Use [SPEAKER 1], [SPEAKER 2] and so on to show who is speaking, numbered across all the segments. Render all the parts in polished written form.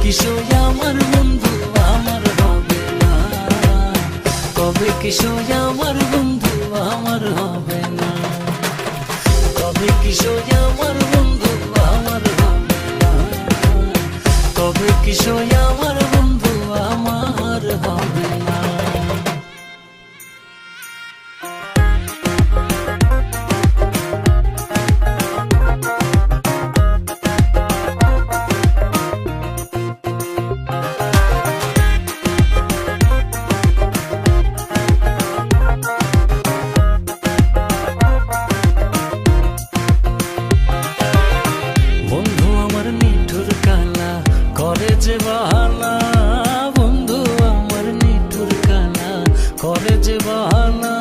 [SPEAKER 1] কিশোর আমার বন্ধু আমার হবে না, কবে কিশোর আমার বন্ধু আমার হবে না, কবে কিশোর আমার বন্ধু আমার হবে না, কবে কিশোর আমার বন্ধু আমার হবে না। করে যে বাহানা বন্ধু আমার নিঠুর কানা, করে যে বাহানা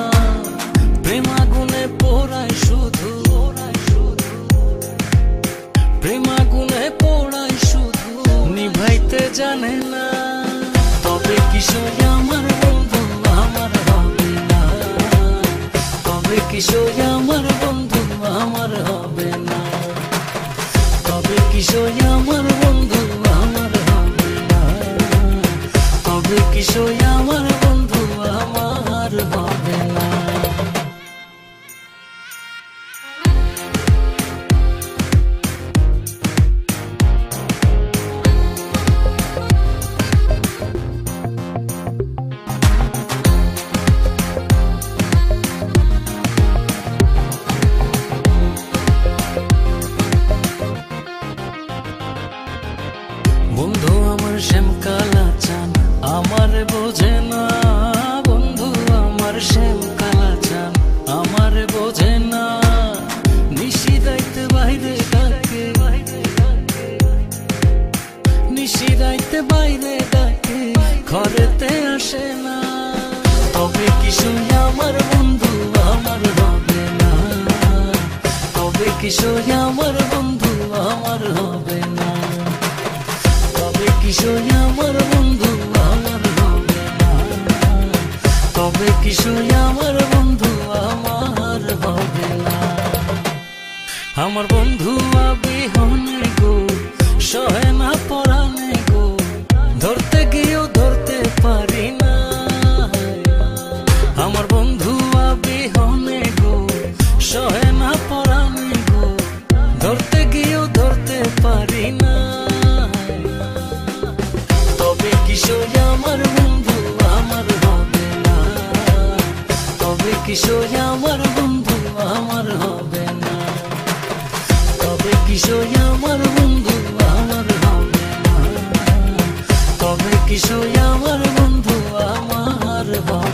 [SPEAKER 1] প্রেম আগুনে পোড়ায় শুধু, প্রেম আগুনে পোড়ায় শুধু নিভাইতে জানে না, তবে কিশোর আমার বন্ধু আমার হবে না, তবে কিশোর আমার বন্ধু আমার হবে না, তবে কিশোর আমার বন্ধু কিশোর আমার বন্ধু আমার হবে না। বন্ধু আমার শ্যাম কালা চান আমার বোঝে না, বন্ধু আমার শ্যাম কালা চান আমার বোঝে না, নিশিরাইতে বাইরে ডাকে, নিশিরাইতে বাইরে ডাকে ঘরেতে আসে না, তবে কিশোর আমার বন্ধু আমার হবে না, তবে কিশোর আমার বন্ধু আমার হবে না, তবে কিশোর আমার বন্ধু আমার হবে না, তবে কিশোর আমার বন্ধু আমার হবে না। আমার বন্ধু বিহনে গো সহে না পরানে গো, ধরতে গিয়েও ধরতে পারি না, আমার বন্ধু বিহনে গো সহে না পরানে গো, ধরতে গিয়েও ধরতে পারি না, তবে কিশোর আমার বন্ধু আমার হবে না, তবে কিশোর আমার বন্ধু আমার হবে না, তবে কিশোর আমার বন্ধু আমার হবে না, তবে কিশোর আমার বন্ধু আমার হবে।